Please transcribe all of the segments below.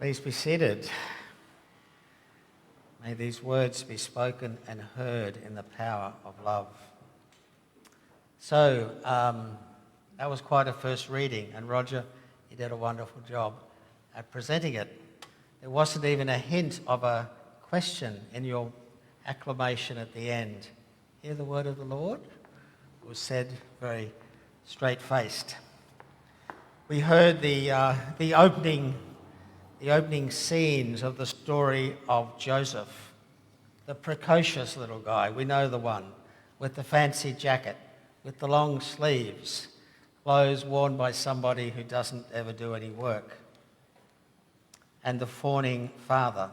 Please be seated. May these words be spoken and heard in the power of love. So, that was quite a first reading, and Roger, you did a wonderful job at presenting it. There wasn't even a hint of a question in your acclamation at the end. Hear the word of the Lord? It was said very straight-faced. We heard the opening scenes of the story of Joseph, the precocious little guy. We know the one with the fancy jacket, with the long sleeves, clothes worn by somebody who doesn't ever do any work, and the fawning father,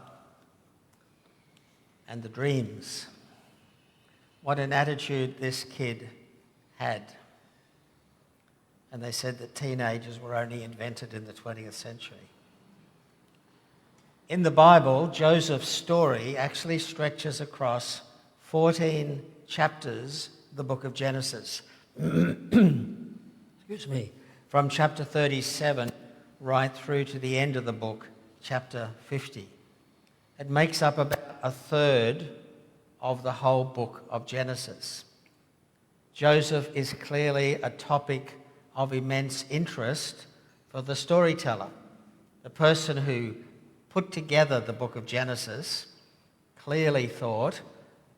and the dreams. What an attitude this kid had. And they said that teenagers were only invented in the 20th century. In the Bible, Joseph's story actually stretches across 14 chapters, the book of Genesis. Excuse me. From chapter 37 right through to the end of the book, chapter 50. It makes up about a third of the whole book of Genesis. Joseph is clearly a topic of immense interest for the storyteller, the person who put together the book of Genesis clearly thought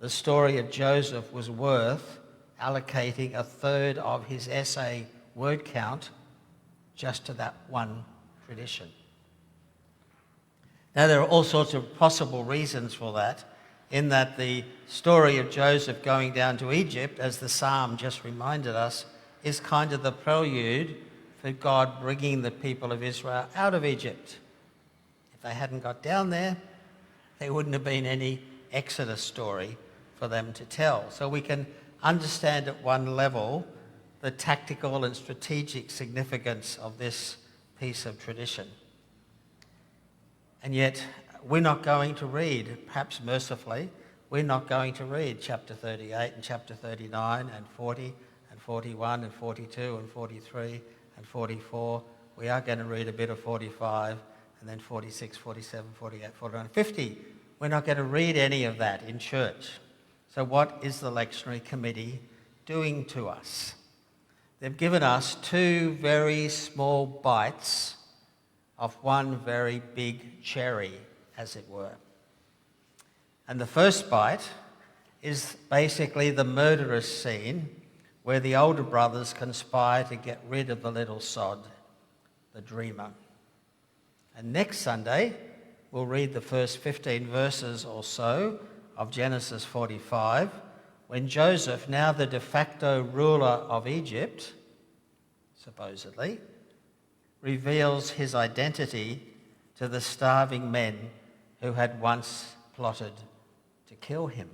the story of Joseph was worth allocating a third of his essay word count just to that one tradition. Now, there are all sorts of possible reasons for that, in that the story of Joseph going down to Egypt, as the psalm just reminded us, is kind of the prelude for God bringing the people of Israel out of Egypt. If they hadn't got down there wouldn't have been any Exodus story for them to tell. So we can understand at one level the tactical and strategic significance of this piece of tradition. And yet, we're not going to read, perhaps mercifully, we're not going to read chapter 38 and chapter 39 and 40 and 41 and 42 and 43 and 44. We are going to read a bit of 45 and then 46, 47, 48, 49, 50. We're not going to read any of that in church. So what is the lectionary committee doing to us? They've given us two very small bites of one very big cherry, as it were. And the first bite is basically the murderous scene where the older brothers conspire to get rid of the little sod, the dreamer. And next Sunday, we'll read the first 15 verses or so of Genesis 45, when Joseph, now the de facto ruler of Egypt, supposedly, reveals his identity to the starving men who had once plotted to kill him.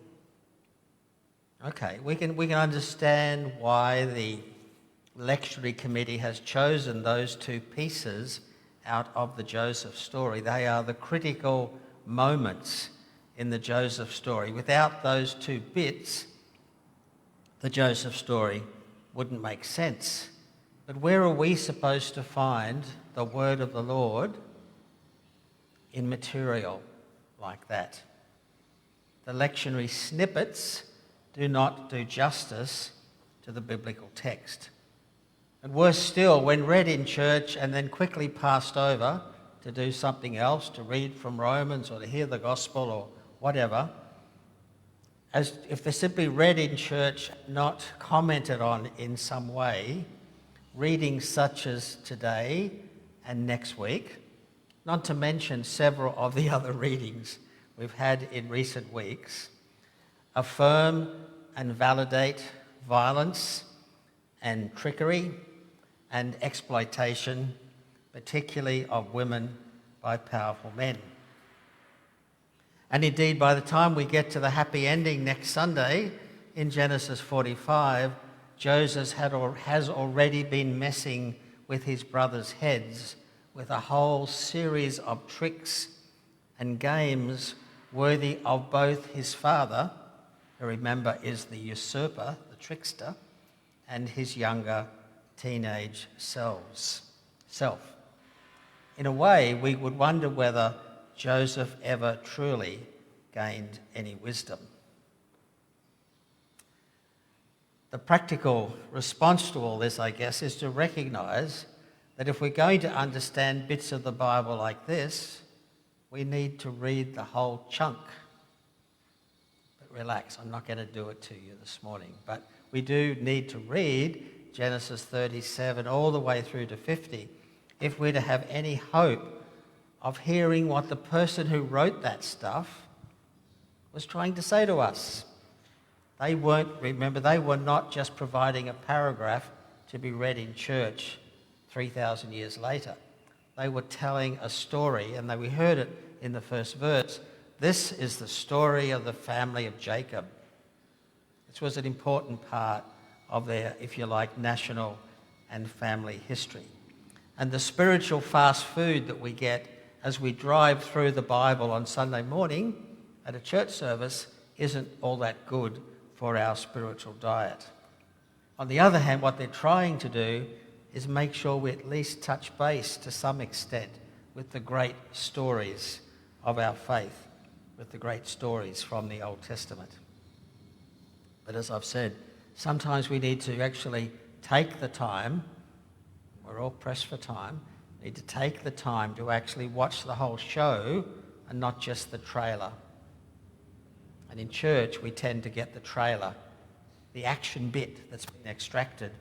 Okay, we can understand why the lectionary committee has chosen those two pieces out of the Joseph story. They are the critical moments in the Joseph story. Without those two bits, the Joseph story wouldn't make sense. But where are we supposed to find the word of the Lord in material like that? The lectionary snippets do not do justice to the biblical text. And worse still, when read in church and then quickly passed over to do something else, to read from Romans or to hear the gospel or whatever, as if they're simply read in church, not commented on in some way, readings such as today and next week, not to mention several of the other readings we've had in recent weeks, affirm and validate violence and trickery and exploitation, particularly of women by powerful men. And indeed, by the time we get to the happy ending next Sunday in Genesis 45, Joseph has already been messing with his brothers' heads with a whole series of tricks and games worthy of both his father, who remember is the usurper, the trickster, and his younger teenage self. In a way, we would wonder whether Joseph ever truly gained any wisdom. The practical response to all this, I guess, is to recognise that if we're going to understand bits of the Bible like this, we need to read the whole chunk. But relax, I'm not going to do it to you this morning. But we do need to read Genesis 37 all the way through to 50 if we're to have any hope of hearing what the person who wrote that stuff was trying to say to us. They were not just providing a paragraph to be read in church 3,000 years later. They were telling a story, and we heard it in the first verse. This is the story of the family of Jacob. This was an important part of their, if you like, national and family history. And the spiritual fast food that we get as we drive through the Bible on Sunday morning at a church service isn't all that good for our spiritual diet. On the other hand, what they're trying to do is make sure we at least touch base to some extent with the great stories of our faith, with the great stories from the Old Testament. But as I've said, sometimes we need to actually take the time, we're all pressed for time, we need to take the time to actually watch the whole show and not just the trailer. And in church, we tend to get the trailer, the action bit that's been extracted,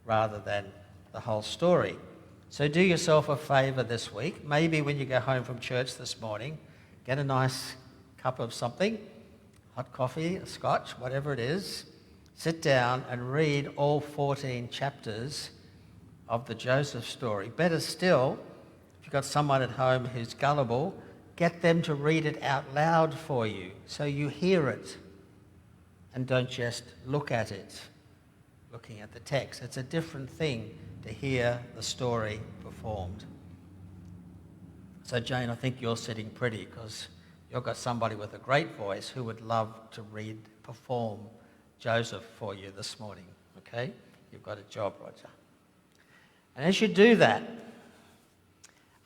rather than the whole story. So do yourself a favour this week. Maybe when you go home from church this morning, get a nice cup of something, hot coffee, a scotch, whatever it is. Sit down and read all 14 chapters of the Joseph story. Better still, if you've got someone at home who's gullible, get them to read it out loud for you so you hear it and don't just look at it, looking at the text. It's a different thing to hear the story performed. So Jane, I think you're sitting pretty because you've got somebody with a great voice who would love to perform Joseph for you this morning, okay? You've got a job, Roger. And as you do that,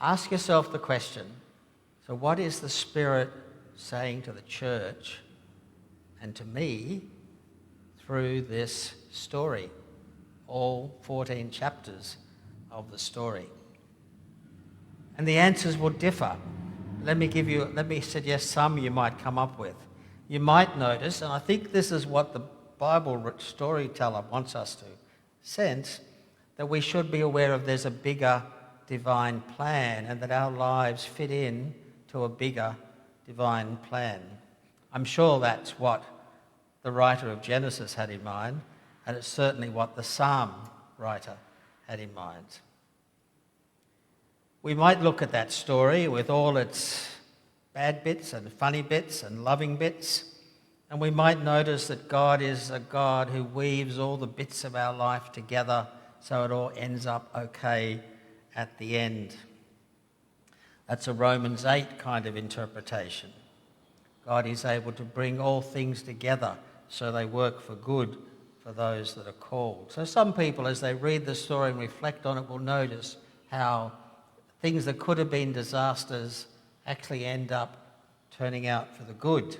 ask yourself the question, so what is the Spirit saying to the church and to me through this story? All 14 chapters of the story. And the answers will differ. Let me suggest some you might come up with. You might notice, and I think this is what the Bible storyteller wants us to sense, that we should be aware of there's a bigger divine plan and that our lives fit in to a bigger divine plan. I'm sure that's what the writer of Genesis had in mind, and it's certainly what the Psalm writer had in mind. We might look at that story with all its bad bits and funny bits and loving bits, and we might notice that God is a God who weaves all the bits of our life together so it all ends up okay at the end. That's a Romans 8 kind of interpretation. God is able to bring all things together so they work for good for those that are called. So some people, as they read the story and reflect on it, will notice how things that could have been disasters actually end up turning out for the good.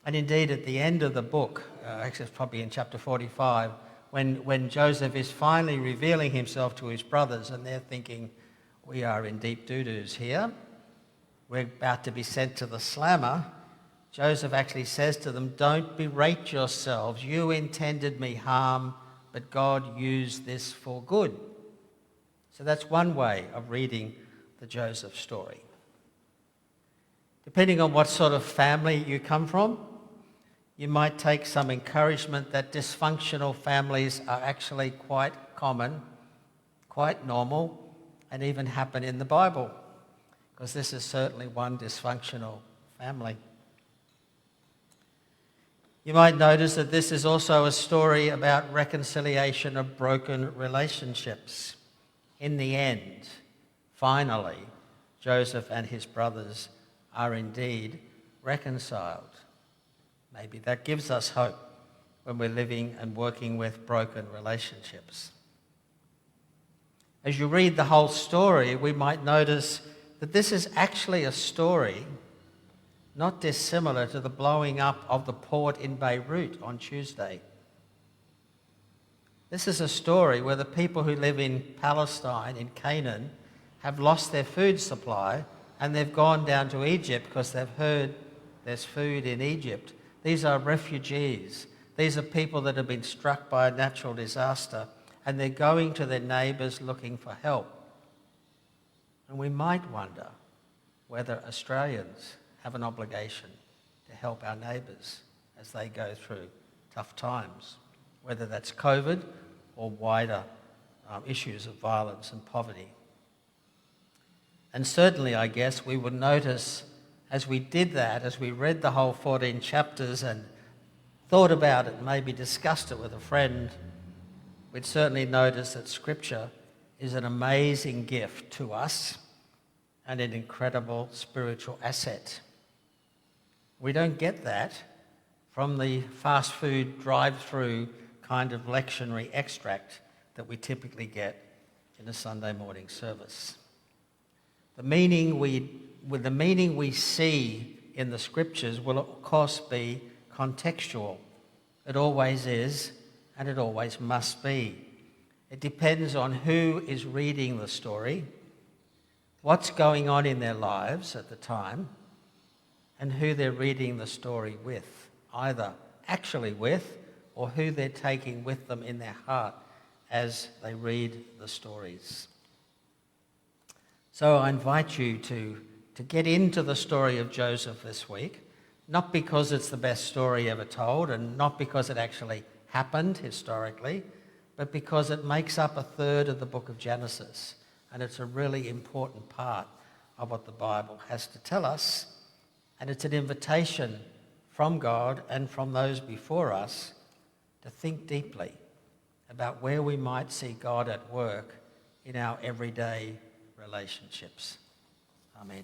And indeed, at the end of the book, actually it's probably in chapter 45, when Joseph is finally revealing himself to his brothers and they're thinking, we are in deep doo-doos here, we're about to be sent to the slammer, Joseph actually says to them, don't berate yourselves. You intended me harm, but God used this for good. So that's one way of reading the Joseph story. Depending on what sort of family you come from, you might take some encouragement that dysfunctional families are actually quite common, quite normal, and even happen in the Bible, because this is certainly one dysfunctional family. You might notice that this is also a story about reconciliation of broken relationships. In the end, finally, Joseph and his brothers are indeed reconciled. Maybe that gives us hope when we're living and working with broken relationships. As you read the whole story, we might notice that this is actually a story not dissimilar to the blowing up of the port in Beirut on Tuesday. This is a story where the people who live in Palestine, in Canaan, have lost their food supply and they've gone down to Egypt because they've heard there's food in Egypt. These are refugees. These are people that have been struck by a natural disaster and they're going to their neighbours looking for help. And we might wonder whether Australians have an obligation to help our neighbours as they go through tough times, whether that's COVID or wider issues of violence and poverty. And certainly, I guess, we would notice as we did that, as we read the whole 14 chapters and thought about it, maybe discussed it with a friend, we'd certainly notice that Scripture is an amazing gift to us and an incredible spiritual asset. We don't get that from the fast food drive-through kind of lectionary extract that we typically get in a Sunday morning service. The meaning we see in the Scriptures will of course be contextual. It always is, and it always must be. It depends on who is reading the story, what's going on in their lives at the time, and who they're reading the story with, either actually with or who they're taking with them in their heart as they read the stories. So I invite you to get into the story of Joseph this week, not because it's the best story ever told and not because it actually happened historically, but because it makes up a third of the book of Genesis, and it's a really important part of what the Bible has to tell us, and it's an invitation from God and from those before us to think deeply about where we might see God at work in our everyday relationships.